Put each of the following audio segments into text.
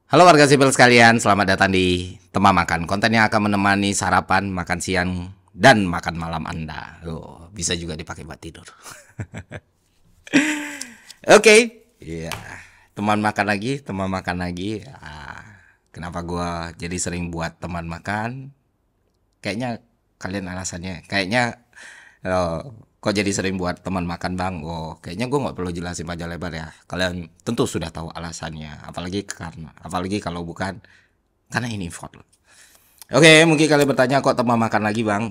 Halo warga sipil sekalian, selamat datang di Tema Makan. Konten yang akan menemani sarapan, makan siang, dan makan malam Anda. Oh, bisa juga dipakai buat tidur. Oke, iya. Teman makan lagi, teman makan lagi. Kenapa gua jadi sering buat teman makan? Kayaknya kalian alasannya, kok jadi sering buat teman makan bang? Oh, kayaknya gue nggak perlu jelasin panjang lebar ya. Kalian tentu sudah tahu alasannya. Apalagi kalau bukan karena ini effort. Oke, mungkin kalian bertanya kok teman makan lagi bang?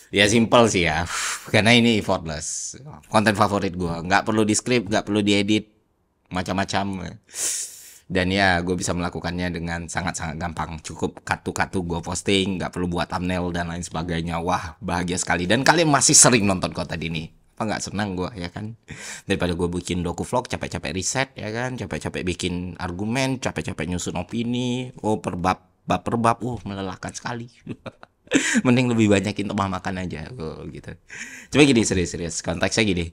Ya simple sih ya, karena ini effortless. Konten favorit gue, nggak perlu di script, nggak perlu diedit, macam-macam. Dan ya gue bisa melakukannya dengan sangat-sangat gampang. Cukup cut-to gue posting, nggak perlu buat thumbnail dan lain sebagainya. Wah, bahagia sekali. Dan kalian masih sering nonton konten ini. Apa nggak senang gue ya kan? Daripada gue bikin doku vlog, capek-capek riset ya kan, capek-capek bikin argumen, capek-capek nyusun opini. Oh, per bab, melelahkan sekali. Mending lebih banyakin tempat makan aja. Oh, gitu. Coba gini, serius-serius. Konteksnya gini.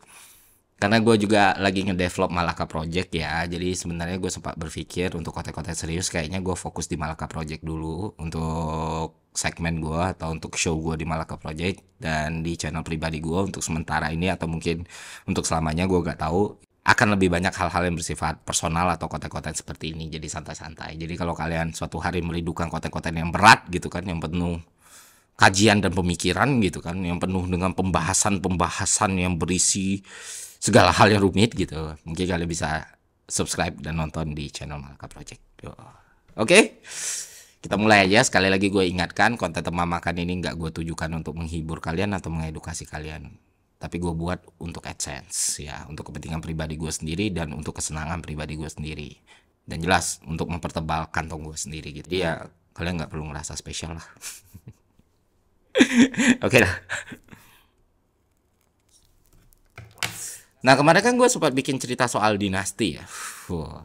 Karena gue juga lagi ngedevelop Malaka Project ya, jadi sebenarnya gue sempat berpikir untuk konten-konten serius kayaknya gue fokus di Malaka Project dulu untuk segmen gue atau untuk show gue di Malaka Project, dan di channel pribadi gue untuk sementara ini atau mungkin untuk selamanya gue gak tahu akan lebih banyak hal-hal yang bersifat personal atau konten-konten seperti ini, jadi santai-santai. Jadi kalau kalian suatu hari merindukan konten-konten yang berat gitu kan, yang penuh kajian dan pemikiran gitu kan, yang penuh dengan pembahasan-pembahasan yang berisi segala hal yang rumit gitu, mungkin kalian bisa subscribe dan nonton di channel Malaka Project. Oke, kita mulai aja. Sekali lagi gue ingatkan, konten teman makan ini nggak gue tujukan untuk menghibur kalian atau mengedukasi kalian, tapi gue buat untuk AdSense ya, untuk kepentingan pribadi gue sendiri dan untuk kesenangan pribadi gue sendiri, dan jelas untuk mempertebal kantong gue sendiri gitu. Jadi ya kalian nggak perlu ngerasa spesial lah. Oke lah. Nah kemarin kan gue sempat bikin cerita soal dinasti ya.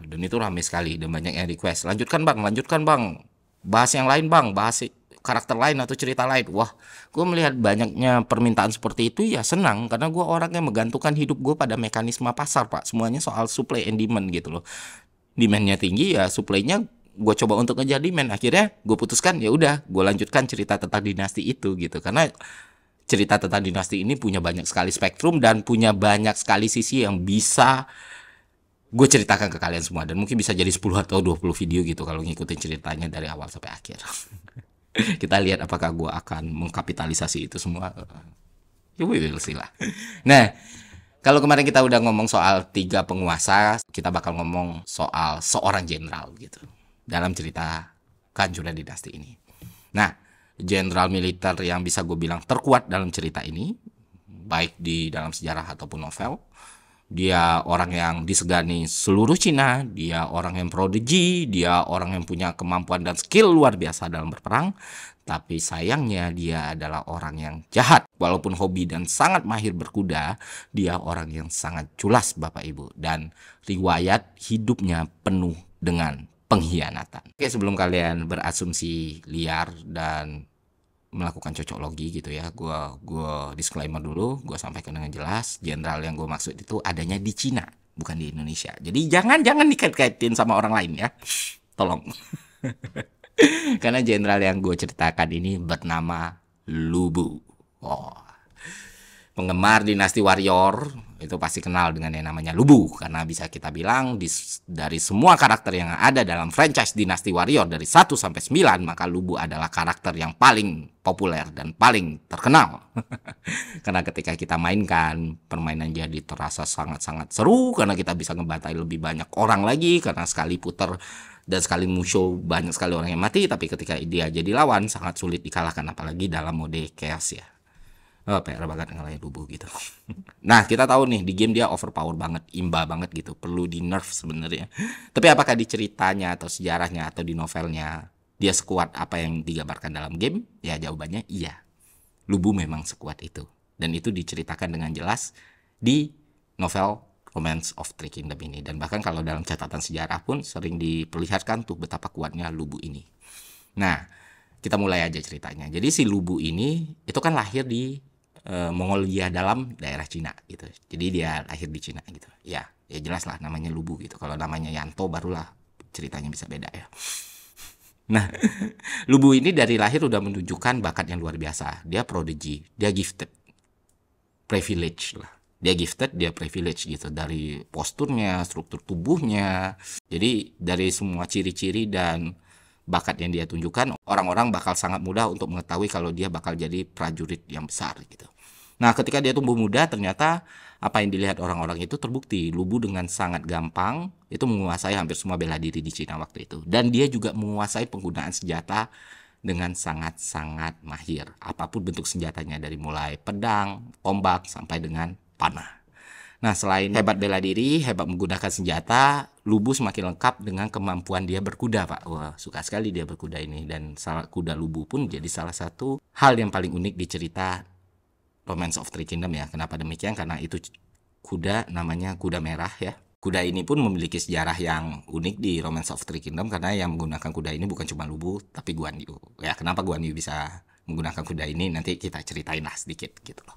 Dan itu rame sekali dan banyak yang request. Lanjutkan bang. Bahas yang lain bang, bahas karakter lain atau cerita lain. Wah, gue melihat banyaknya permintaan seperti itu ya senang. Karena gue orang yang menggantungkan hidup gue pada mekanisme pasar pak. Semuanya soal supply and demand gitu loh. Demandnya tinggi ya supply-nya gue coba untuk ngejar demand. Akhirnya gue putuskan ya udah gue lanjutkan cerita tentang dinasti itu gitu. Karena cerita tentang dinasti ini punya banyak sekali spektrum dan punya banyak sekali sisi yang bisa gue ceritakan ke kalian semua, dan mungkin bisa jadi 10 atau 20 video gitu kalau ngikutin ceritanya dari awal sampai akhir. Kita lihat apakah gue akan mengkapitalisasi itu semua. Ya we will see lah. Nah, kalau kemarin kita udah ngomong soal 3 penguasa, kita bakal ngomong soal seorang jenderal gitu dalam cerita kehancuran dinasti ini. Nah, jenderal militer yang bisa gue bilang terkuat dalam cerita ini, baik di dalam sejarah ataupun novel. Dia orang yang disegani seluruh Cina, dia orang yang prodigy, dia orang yang punya kemampuan dan skill luar biasa dalam berperang. Tapi sayangnya dia adalah orang yang jahat. Walaupun hobi dan sangat mahir berkuda, dia orang yang sangat culas Bapak Ibu. Dan riwayat hidupnya penuh dengan pengkhianatan. Oke, sebelum kalian berasumsi liar dan melakukan cocok logi gitu ya, gua disclaimer dulu, gua sampaikan dengan jelas, jenderal yang gue maksud itu adanya di Cina, bukan di Indonesia. Jadi jangan dikait-kaitin sama orang lain ya, tolong. Karena jenderal yang gue ceritakan ini bernama Lu Bu. Oh, penggemar dinasti warrior itu pasti kenal dengan yang namanya Lu Bu, karena bisa kita bilang dari semua karakter yang ada dalam franchise dinasti warrior dari 1 sampai 9, maka Lu Bu adalah karakter yang paling populer dan paling terkenal. Karena ketika kita mainkan, permainan jadi terasa sangat-sangat seru karena kita bisa ngebantai lebih banyak orang lagi, karena sekali puter dan sekali musuh banyak sekali orang yang mati, tapi ketika dia jadi lawan sangat sulit dikalahkan, apalagi dalam mode chaos ya. Oh, PR banget ngalahin Lubu gitu. Nah, kita tahu nih di game dia overpower banget, imba banget gitu, perlu di nerf sebenarnya. Tapi apakah di ceritanya atau sejarahnya atau di novelnya dia sekuat apa yang digambarkan dalam game? Ya jawabannya iya. Lubu memang sekuat itu. Dan itu diceritakan dengan jelas di novel Romance of Three Kingdom ini. Dan bahkan kalau dalam catatan sejarah pun sering diperlihatkan tuh betapa kuatnya Lubu ini. Nah, kita mulai aja ceritanya. Jadi si Lubu ini itu kan lahir di Mongolia dalam daerah Cina gitu. Jadi dia lahir di Cina gitu. Ya ya jelas lah namanya Lubu gitu. Kalau namanya Yanto barulah ceritanya bisa beda ya. Nah, Lubu ini dari lahir udah menunjukkan bakat yang luar biasa. Dia prodigy, dia gifted, privilege lah. Dia gifted, dia privilege gitu dari posturnya, struktur tubuhnya. Jadi dari semua ciri-ciri dan bakat yang dia tunjukkan, orang-orang bakal sangat mudah untuk mengetahui kalau dia bakal jadi prajurit yang besar gitu. Nah, ketika dia tumbuh muda, ternyata apa yang dilihat orang-orang itu terbukti. Lubu dengan sangat gampang itu menguasai hampir semua bela diri di Cina waktu itu. Dan dia juga menguasai penggunaan senjata dengan sangat-sangat mahir. Apapun bentuk senjatanya, dari mulai pedang, tombak, sampai dengan panah. Nah, selain hebat bela diri, hebat menggunakan senjata, Lubu semakin lengkap dengan kemampuan dia berkuda, Pak. Wah, suka sekali dia berkuda ini. Dan kuda Lubu pun jadi salah satu hal yang paling unik di cerita Romance of Three Kingdom ya. Kenapa demikian? Karena itu kuda namanya kuda merah ya. Kuda ini pun memiliki sejarah yang unik di Romance of Three Kingdom karena yang menggunakan kuda ini bukan cuma Lubu tapi Guan Yu. Ya, kenapa Guan Yu bisa menggunakan kuda ini nanti kita ceritain lah sedikit gitu loh.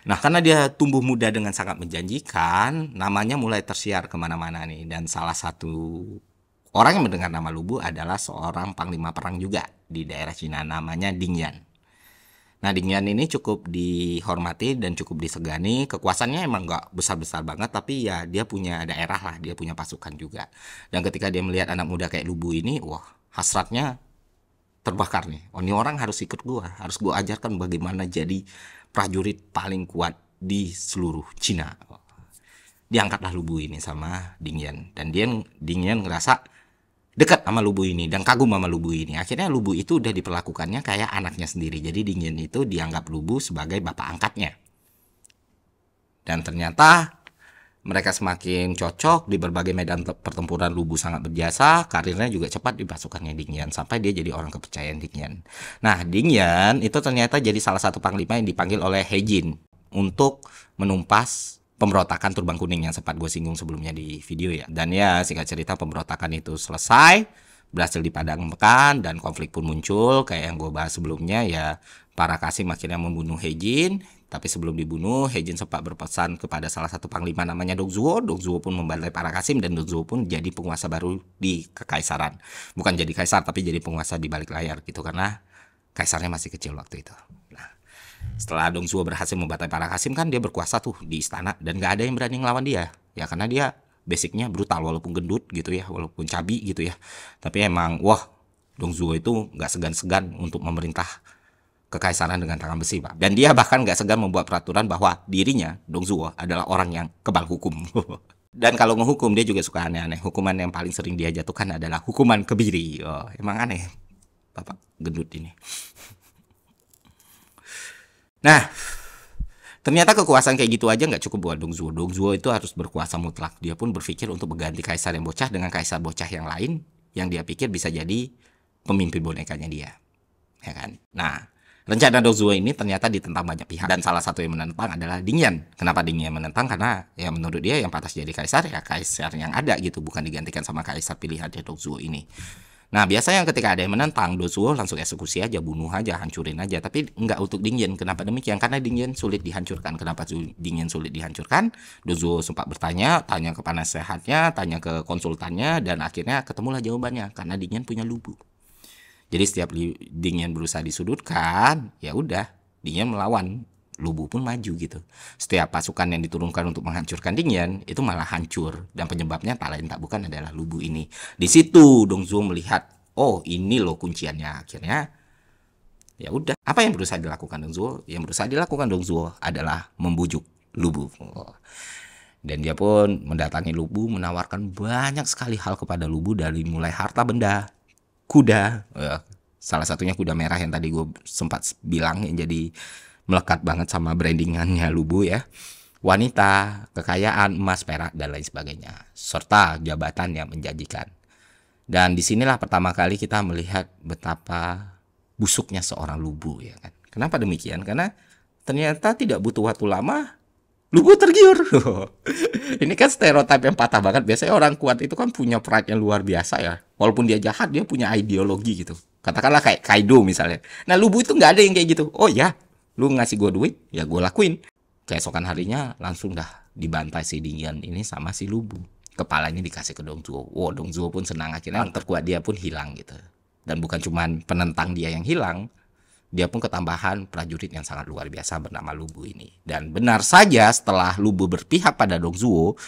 Nah, karena dia tumbuh muda dengan sangat menjanjikan, namanya mulai tersiar kemana-mana nih. Dan salah satu orang yang mendengar nama Lubu adalah seorang panglima perang juga di daerah Cina, namanya Ding Yan. Nah, Ding Yan ini cukup dihormati dan cukup disegani. Kekuasaannya emang nggak besar-besar banget, tapi ya dia punya daerah lah, dia punya pasukan juga. Dan ketika dia melihat anak muda kayak Lubu ini, wah, hasratnya terbakar nih. Oh, ini orang harus ikut gua, harus gua ajarkan bagaimana jadi prajurit paling kuat di seluruh Cina. Diangkatlah Lubu ini sama Ding Yan. Dan Ding Yan ngerasa dekat sama Lubu ini dan kagum sama Lubu ini. Akhirnya Lubu itu udah diperlakukannya kayak anaknya sendiri. Jadi Ding Yan itu dianggap Lubu sebagai bapak angkatnya. Dan ternyata mereka semakin cocok di berbagai medan pertempuran. Lubu sangat berjasa, karirnya juga cepat di pasukannya Ding Yan sampai dia jadi orang kepercayaan Ding Yan. Nah, Ding Yan itu ternyata jadi salah satu panglima yang dipanggil oleh He Jin untuk menumpas pemberontakan Turbang Kuning yang sempat gue singgung sebelumnya di video ya. Dan ya, singkat cerita pemberontakan itu selesai, berhasil dipadamkan dan konflik pun muncul kayak yang gue bahas sebelumnya ya. Para Kasim akhirnya membunuh He Jin, tapi sebelum dibunuh He Jin sempat berpesan kepada salah satu panglima namanya Dong Zhuo. Dong Zhuo pun membantai para Kasim dan Dong Zhuo pun jadi penguasa baru di kekaisaran. Bukan jadi kaisar tapi jadi penguasa di balik layar gitu karena kaisarnya masih kecil waktu itu. Setelah Dong Zhuo berhasil membantai para Kasim kan dia berkuasa tuh di istana dan gak ada yang berani ngelawan dia. Ya karena dia basicnya brutal walaupun gendut gitu ya, walaupun cabi gitu ya. Tapi emang wah, Dong Zhuo itu gak segan-segan untuk memerintah kekaisaran dengan tangan besi, Pak. Dan dia bahkan gak segan membuat peraturan bahwa dirinya, Dong Zhuo, adalah orang yang kebal hukum. Dan kalau ngehukum dia juga suka aneh-aneh. Hukuman yang paling sering dia jatuhkan adalah hukuman kebiri. Oh, emang aneh Bapak gendut ini. Nah, ternyata kekuasaan kayak gitu aja nggak cukup buat Dong Zhuo. Dong Zhuo itu harus berkuasa mutlak. Dia pun berpikir untuk mengganti kaisar yang bocah dengan kaisar bocah yang lain yang dia pikir bisa jadi pemimpin bonekanya dia. Ya kan? Nah, rencana Dong Zhuo ini ternyata ditentang banyak pihak dan salah satu yang menentang adalah Ding Yan. Kenapa Ding Yan menentang? Karena ya menurut dia yang pantas jadi kaisar ya kaisar yang ada gitu, bukan digantikan sama kaisar pilihan Dong Zhuo ini. Nah, biasanya ketika ada yang menentang, Dong Zhuo langsung eksekusi aja, bunuh aja, hancurin aja. Tapi enggak untuk Ding Yan. Kenapa demikian? Karena Ding Yan sulit dihancurkan. Kenapa Ding Yan sulit dihancurkan? Dong Zhuo sempat bertanya, tanya ke penasehatnya, tanya ke konsultannya, dan akhirnya ketemulah jawabannya. Karena Ding Yan punya Lubu. Jadi setiap Ding Yan berusaha disudutkan, ya udah, Ding Yan melawan. Lubu pun maju gitu. Setiap pasukan yang diturunkan untuk menghancurkan Ding Yan itu malah hancur dan penyebabnya tak lain tak bukan adalah Lubu ini. Di situ Dong Zhuo melihat, oh ini loh kunciannya. Akhirnya ya udah, apa yang berusaha dilakukan Dong Zhuo? Yang berusaha dilakukan Dong Zhuo adalah membujuk Lubu. Dan dia pun mendatangi Lubu, menawarkan banyak sekali hal kepada Lubu dari mulai harta benda, kuda, salah satunya kuda merah yang tadi gue sempat bilang yang jadi melekat banget sama brandingannya Lubu ya, wanita, kekayaan, emas, perak, dan lain sebagainya, serta jabatan yang menjanjikan. Dan disinilah pertama kali kita melihat betapa busuknya seorang Lubu ya kan. Kenapa demikian? Karena ternyata tidak butuh waktu lama, Lubu tergiur. Ini kan stereotip yang patah banget. Biasanya orang kuat itu kan punya pride yang luar biasa ya. Walaupun dia jahat, dia punya ideologi gitu. Katakanlah kayak Kaido misalnya. Nah, Lubu itu nggak ada yang kayak gitu. Oh ya, lu ngasih gue duit, ya gue lakuin. Keesokan harinya langsung dah dibantai si Dingyan ini sama si Lubu. Kepalanya dikasih ke Dong Zhuo. Wow, Dong Zhuo pun senang, akhirnya yang terkuat dia pun hilang gitu. Dan bukan cuman penentang dia yang hilang, dia pun ketambahan prajurit yang sangat luar biasa bernama Lubu ini. Dan benar saja setelah Lubu berpihak pada Dong Zhuo,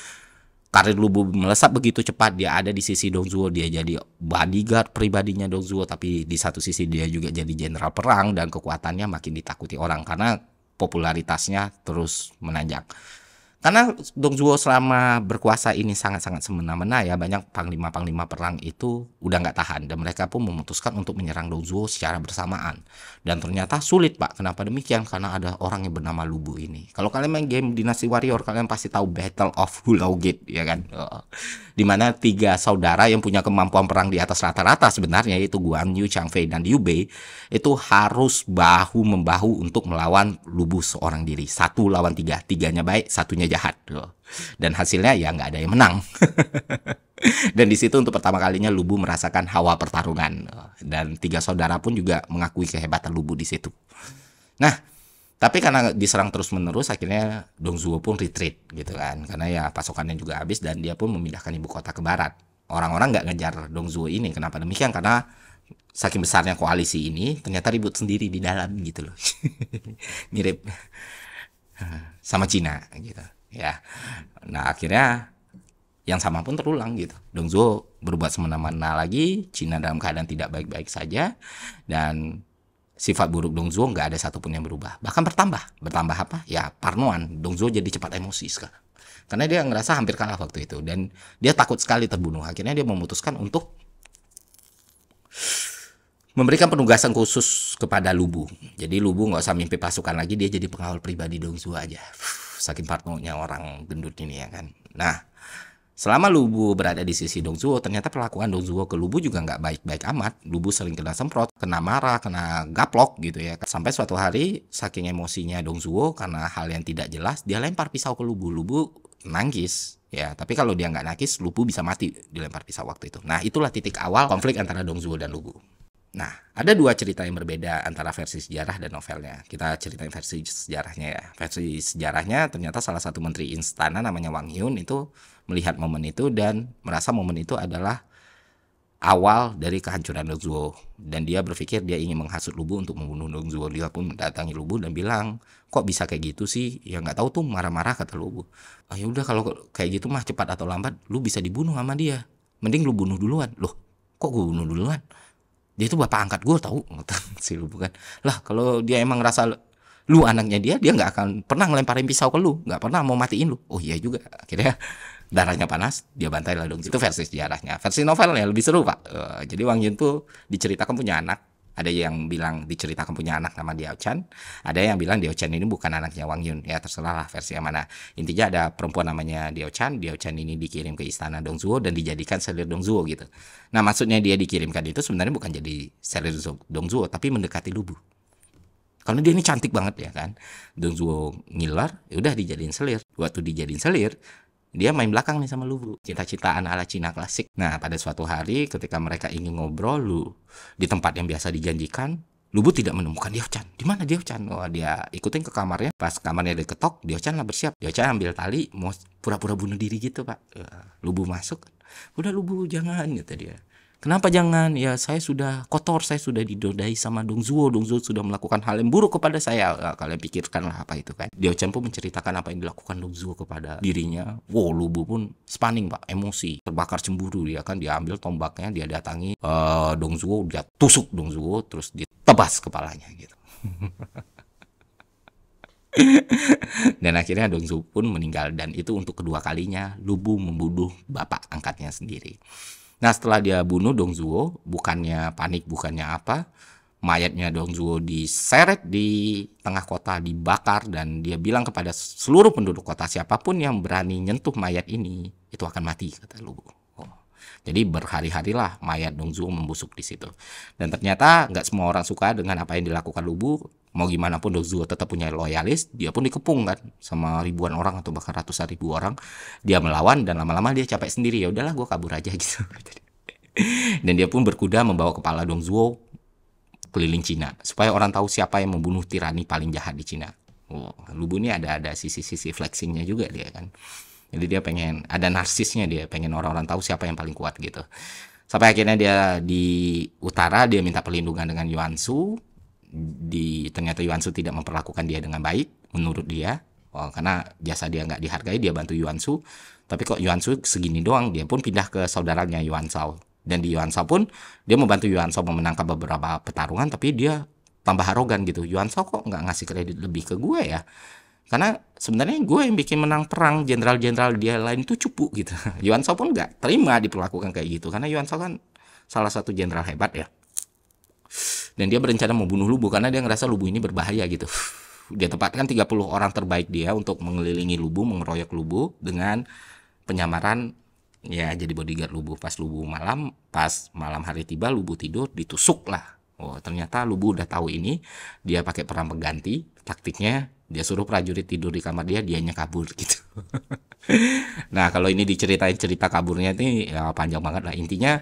karir Lubu melesat begitu cepat, dia ada di sisi Dong Zhuo, dia jadi bodyguard pribadinya Dong Zhuo, tapi di satu sisi dia juga jadi jenderal perang dan kekuatannya makin ditakuti orang karena popularitasnya terus menanjak. Karena Dong Zhuo selama berkuasa ini sangat-sangat semena-mena ya, banyak panglima-panglima perang itu udah nggak tahan dan mereka pun memutuskan untuk menyerang Dong Zhuo secara bersamaan. Dan ternyata sulit Pak. Kenapa demikian? Karena ada orang yang bernama Lubu ini. Kalau kalian main game Dynasty Warrior, kalian pasti tahu Battle of Hulao Gate ya kan. Dimana 3 saudara yang punya kemampuan perang di atas rata-rata sebenarnya, yaitu Guan Yu, Chang Fei, dan Liu Bei, itu harus bahu-membahu untuk melawan Lubu seorang diri. 1 lawan 3, 3-nya baik, 1-nya jahat. Dan hasilnya ya nggak ada yang menang. Dan di situ untuk pertama kalinya Lubu merasakan hawa pertarungan. Dan 3 saudara pun juga mengakui kehebatan Lubu di situ. Nah, tapi karena diserang terus-menerus, akhirnya Dong Zhuo pun retreat gitu kan. Karena ya pasukannya juga habis dan dia pun memindahkan ibu kota ke barat. Orang-orang nggak ngejar Dong Zhuo ini. Kenapa demikian? Karena saking besarnya koalisi ini, ternyata ribut sendiri di dalam gitu loh. Mirip sama Cina gitu ya. Nah, akhirnya yang sama pun terulang gitu. Dong Zhuo berbuat semena-mena lagi, Cina dalam keadaan tidak baik-baik saja, dan sifat buruk Dong Zhuo nggak ada satupun yang berubah. Bahkan bertambah. Bertambah apa? Ya parnoan. Dong Zhuo jadi cepat emosi sekarang. Karena dia ngerasa hampir kalah waktu itu. Dan dia takut sekali terbunuh. Akhirnya dia memutuskan untuk memberikan penugasan khusus kepada Lubu. Jadi Lubu nggak usah mimpi pasukan lagi, dia jadi pengawal pribadi Dong Zhuo aja. Saking parnonya orang gendut ini ya kan. Nah, selama Lubu berada di sisi Dong Zhuo, ternyata perlakuan Dong Zhuo ke Lubu juga nggak baik-baik amat. Lubu sering kena semprot, kena marah, kena gaplok gitu ya. Sampai suatu hari, saking emosinya Dong Zhuo karena hal yang tidak jelas, dia lempar pisau ke Lubu. Lubu nangis. Ya, tapi kalau dia nggak nangis, Lubu bisa mati dilempar pisau waktu itu. Nah, itulah titik awal konflik antara Dong Zhuo dan Lubu. Nah, ada 2 cerita yang berbeda antara versi sejarah dan novelnya. Kita ceritain versi sejarahnya ya. Versi sejarahnya ternyata salah satu menteri istana namanya Wang Yun itu melihat momen itu dan merasa momen itu adalah awal dari kehancuran Dong Zhuo. Dan dia berpikir dia ingin menghasut Lubu untuk membunuh Dong Zhuo. Dia pun mendatangi Lubu dan bilang, kok bisa kayak gitu sih? Ya nggak tahu tuh, marah-marah kata Lubu. Ah, ya udah kalau kayak gitu mah cepat atau lambat lu bisa dibunuh sama dia. Mending lu bunuh duluan. Loh, kok gue bunuh duluan? Dia itu bapak angkat gue tahu, si Lubu kan. Lah kalau dia emang ngerasa lu anaknya dia nggak akan pernah ngelemparin pisau ke lu, nggak pernah mau matiin lu. Oh iya juga. Akhirnya darahnya panas, dia bantai lah Dong. Itu versi sejarahnya. Versi novelnya lebih seru Pak. Jadi Wang Yun tuh diceritakan punya anak. Ada yang bilang diceritakan punya anak nama Diao Chan. Ada yang bilang Diao Chan ini bukan anaknya Wang Yun. Ya terserah lah versi yang mana. Intinya ada perempuan namanya Diao Chan. Diao Chan ini dikirim ke istana Dong Zhuo dan dijadikan selir Dong Zhuo gitu. Nah maksudnya dia dikirimkan itu sebenarnya bukan jadi selir Dong Zhuo, tapi mendekati Lubu. Karena dia ini cantik banget ya kan. Dong Zhuo ngiler, ya udah dijadiin selir. Waktu dijadiin selir, dia main belakang nih sama Lubu. Cita-citaan ala Cina klasik. Nah, pada suatu hari ketika mereka ingin ngobrol di tempat yang biasa dijanjikan, Lubu tidak menemukan Diao Chan. Di mana Diao Chan? Oh, dia ikutin ke kamarnya. Pas kamarnya diketok, Diao Chan lah bersiap. Diao Chan ambil tali, mau pura-pura bunuh diri gitu, Pak. Lubu masuk. Udah Lubu, jangan, kata dia. Kenapa jangan? Ya saya sudah kotor, saya sudah didodai sama Dong Zhuo. Dong Zhuo sudah melakukan hal yang buruk kepada saya. Nah, kalian pikirkanlah apa itu kan. Diao Chan pun menceritakan apa yang dilakukan Dong Zhuo kepada dirinya. Wow, Lubu pun spanning Pak, emosi, terbakar cemburu dia kan. Dia ambil tombaknya, dia datangi Dong Zhuo, dia tusuk Dong Zhuo, terus ditebas kepalanya gitu. Dan akhirnya Dong Zhuo pun meninggal. Dan itu untuk kedua kalinya Lubu membunuh bapak angkatnya sendiri. Nah setelah dia bunuh Dong Zhuo, bukannya panik, bukannya apa, mayatnya Dong Zhuo diseret di tengah kota, dibakar, dan dia bilang kepada seluruh penduduk kota, siapapun yang berani nyentuh mayat ini, itu akan mati, kata Lubu. Jadi berhari-harilah mayat Dong Zhuo membusuk di situ. Dan ternyata nggak semua orang suka dengan apa yang dilakukan Lubu. Mau gimana pun Dong Zhuo tetap punya loyalis, dia pun dikepung kan sama ribuan orang atau bahkan ratusan ribu orang. Dia melawan dan lama-lama dia capek sendiri, ya udahlah gue kabur aja gitu. Dan dia pun berkuda membawa kepala Dong Zhuo keliling Cina supaya orang tahu siapa yang membunuh tirani paling jahat di Cina. Oh, Lubu ini ada sisi-sisi flexingnya juga dia kan. Jadi dia pengen ada narsisnya, dia pengen orang-orang tahu siapa yang paling kuat gitu. Sampai akhirnya dia di utara dia minta perlindungan dengan Yuansu. Ternyata Yuansu tidak memperlakukan dia dengan baik menurut dia. Oh, karena jasa dia nggak dihargai, dia bantu Yuansu. Tapi kok Yuansu segini doang, dia pun pindah ke saudaranya Yuansao. Dan di Yuansao pun dia membantu Yuansao memenangkan beberapa pertarungan, tapi dia tambah arogan gitu. Yuansao kok nggak ngasih kredit lebih ke gue ya? Karena sebenarnya gue yang bikin menang perang, jenderal-jenderal dia lain itu cupu gitu. Yuansao pun nggak terima diperlakukan kayak gitu, karena Yuansao kan salah satu jenderal hebat ya. Dan dia berencana membunuh Lubu karena dia ngerasa Lubu ini berbahaya gitu. Dia tempatkan 30 orang terbaik dia untuk mengelilingi Lubu, mengeroyok Lubu dengan penyamaran ya jadi bodyguard Lubu. Pas malam hari tiba Lubu tidur, ditusuk lah. Oh, ternyata Lubu udah tahu ini, dia pakai perang pengganti, taktiknya dia suruh prajurit tidur di kamar dia, dianya kabur gitu. Nah, kalau ini diceritain cerita kaburnya ini ya panjang banget lah. Intinya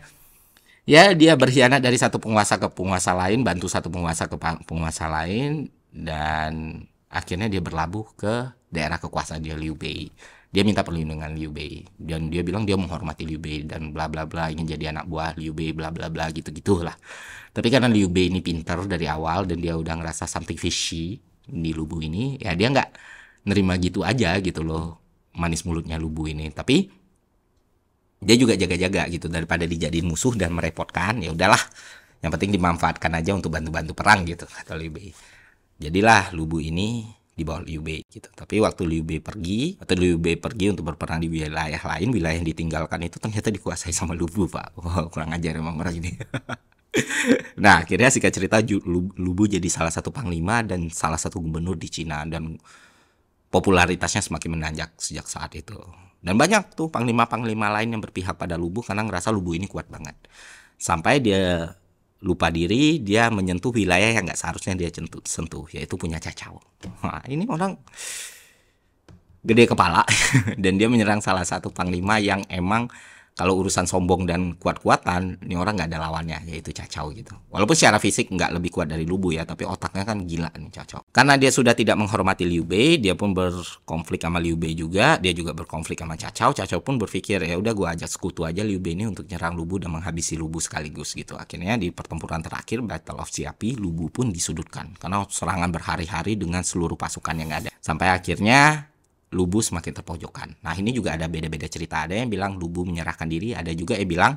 ya dia berkhianat dari satu penguasa ke penguasa lain, bantu satu penguasa ke penguasa lain, dan akhirnya dia berlabuh ke daerah kekuasaan dia, Liu Bei. Dia minta perlindungan Liu Bei dan dia bilang dia menghormati Liu Bei dan bla bla bla, ingin jadi anak buah Liu Bei bla bla bla gitu gitulah. Tapi karena Liu Bei ini pinter dari awal dan dia udah ngerasa something fishy di Lubu ini, ya dia nggak nerima gitu aja gitu loh manis mulutnya Lubu ini. Tapi dia juga jaga-jaga gitu, daripada dijadiin musuh dan merepotkan, ya udahlah, yang penting dimanfaatkan aja untuk bantu-bantu perang gitu kata Liu Bei. Jadilah Lubu ini di bawah Liu Bei gitu. Tapi waktu Liu Bei pergi untuk berperang di wilayah lain, wilayah yang ditinggalkan itu ternyata dikuasai sama Lubu, Pak. Wah, kurang ajar emang orang ini. Nah, akhirnya singkat cerita Lubu jadi salah satu panglima dan salah satu gubernur di Cina, dan popularitasnya semakin menanjak sejak saat itu. Dan banyak tuh panglima-panglima lain yang berpihak pada Lubu karena ngerasa Lubu ini kuat banget. Sampai dia lupa diri, dia menyentuh wilayah yang nggak seharusnya dia sentuh, yaitu punya Cacao. Nah, ini orang gede kepala dan dia menyerang salah satu panglima yang emang kalau urusan sombong dan kuat-kuatan, ini orang nggak ada lawannya, yaitu Cacao gitu. Walaupun secara fisik nggak lebih kuat dari Lubu ya, tapi otaknya kan gila nih Cacao. Karena dia sudah tidak menghormati Liu Bei, dia pun berkonflik sama Liu Bei juga, dia juga berkonflik sama Cacao. Cacao pun berpikir, ya udah gue ajak sekutu aja Liu Bei ini untuk nyerang Lubu dan menghabisi Lubu sekaligus gitu. Akhirnya di pertempuran terakhir, Battle of Siapi, Lubu pun disudutkan karena serangan berhari-hari dengan seluruh pasukan yang ada. Sampai akhirnya Lubu semakin terpojokkan. Nah, ini juga ada beda-beda cerita. Ada yang bilang Lubu menyerahkan diri, ada juga yang bilang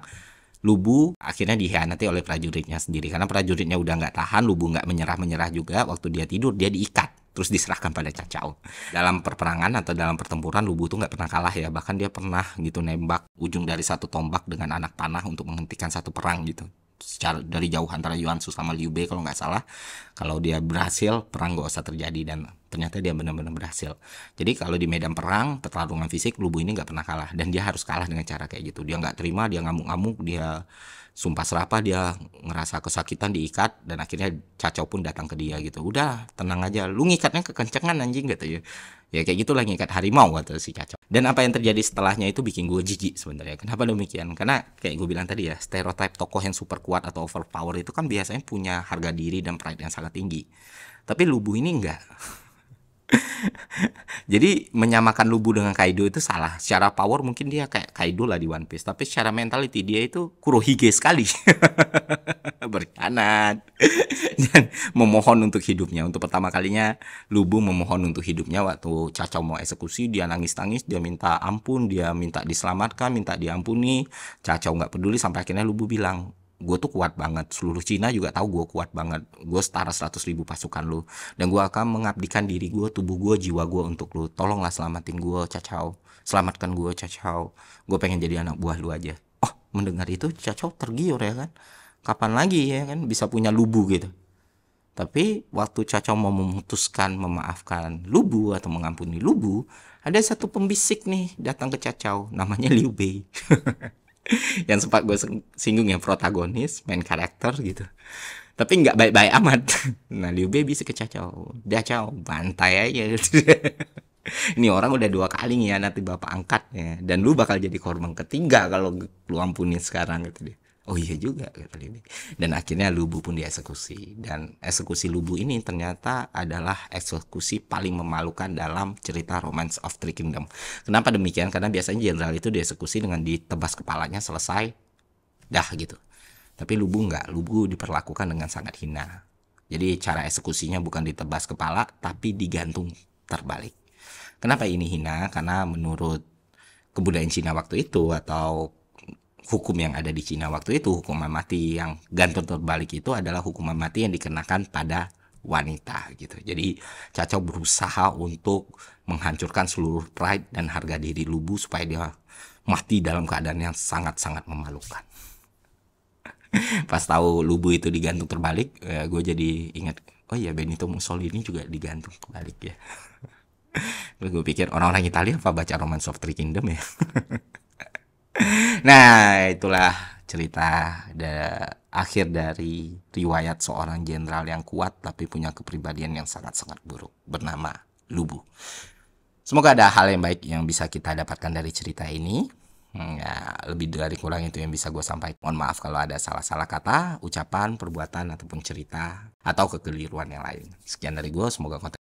Lubu akhirnya dikhianati oleh prajuritnya sendiri. Karena prajuritnya udah nggak tahan, Lubu nggak menyerah juga. Waktu dia tidur, dia diikat, terus diserahkan pada Cacao. Dalam perperangan atau dalam pertempuran, Lubu tuh nggak pernah kalah ya. Bahkan dia pernah gitu nembak ujung dari satu tombak dengan anak panah untuk menghentikan satu perang gitu. Secara dari jauh antara Yuansu sama Liu Bei kalau nggak salah. Kalau dia berhasil, perang nggak usah terjadi, dan ternyata dia benar-benar berhasil. Jadi kalau di medan perang, pertarungan fisik, Lubu ini nggak pernah kalah, dan dia harus kalah dengan cara kayak gitu. Dia nggak terima, dia ngamuk-ngamuk, dia sumpah serapah, dia ngerasa kesakitan, diikat, dan akhirnya Cacao pun datang ke dia gitu. Udah, tenang aja, lu ngikatnya kekencengan anjing gitu ya. Ya kayak gitulah, ngikat harimau kata si Cacao. Dan apa yang terjadi setelahnya itu bikin gue jijik sebenarnya. Kenapa demikian? Karena kayak gue bilang tadi ya, stereotip tokoh yang super kuat atau overpower itu kan biasanya punya harga diri dan pride yang sangat tinggi. Tapi Lubu ini enggak. Jadi menyamakan Lubu dengan Kaido itu salah. Secara power mungkin dia kayak Kaido lah di One Piece, tapi secara mentality dia itu Kurohige sekali. Berkhianat dan memohon untuk hidupnya. Untuk pertama kalinya Lubu memohon untuk hidupnya waktu Cacao mau eksekusi, dia nangis-nangis, dia minta ampun, dia minta diselamatkan, minta diampuni. Cacao nggak peduli sampai akhirnya Lubu bilang, gue tuh kuat banget, seluruh Cina juga tahu gue kuat banget, gue setara 100.000 pasukan lu, dan gue akan mengabdikan diri gue, tubuh gue, jiwa gue untuk lu, tolonglah selamatin gue Cacao, selamatkan gue Cacao, gue pengen jadi anak buah lu aja. Oh, mendengar itu Cacao tergiur ya kan, kapan lagi ya kan bisa punya Lubu gitu. Tapi waktu Cacao mau memutuskan memaafkan Lubu atau mengampuni Lubu, ada satu pembisik nih datang ke Cacao, namanya Liu Bei. Yang sempat gue singgung ya, protagonis, main karakter gitu, tapi nggak baik-baik amat. Nah, Liu Bei bisa ke Cacao, Cacao bantai aja gitu. Ini orang udah 2 kali nih ya nanti bapak angkatnya, dan lu bakal jadi korban ketiga kalau lu ampunin sekarang gitu dia. Oh iya juga kata Lili. Dan akhirnya Lubu pun dieksekusi. Dan eksekusi Lubu ini ternyata adalah eksekusi paling memalukan dalam cerita Romance of Three Kingdom. Kenapa demikian? Karena biasanya jenderal itu dieksekusi dengan ditebas kepalanya selesai, dah gitu. Tapi Lubu enggak, Lubu diperlakukan dengan sangat hina. Jadi cara eksekusinya bukan ditebas kepala, tapi digantung terbalik. Kenapa ini hina? Karena menurut kebudayaan Cina waktu itu atau hukum yang ada di Cina waktu itu, hukuman mati yang gantung terbalik itu adalah hukuman mati yang dikenakan pada wanita gitu. Jadi Cao berusaha untuk menghancurkan seluruh pride dan harga diri Lubu supaya dia mati dalam keadaan yang sangat-sangat memalukan. Pas tahu Lubu itu digantung terbalik, gue jadi ingat, oh iya Benito Mussolini juga digantung terbalik ya. Gue pikir orang-orang Italia apa baca Romance of Three Kingdom ya. Nah, itulah cerita akhir dari riwayat seorang jenderal yang kuat tapi punya kepribadian yang sangat-sangat buruk bernama Lubu. Semoga ada hal yang baik yang bisa kita dapatkan dari cerita ini. Ya, lebih dari kurang itu yang bisa gue sampaikan. Mohon maaf kalau ada salah-salah kata, ucapan, perbuatan, ataupun cerita, atau kekeliruan yang lain. Sekian dari gue, semoga konten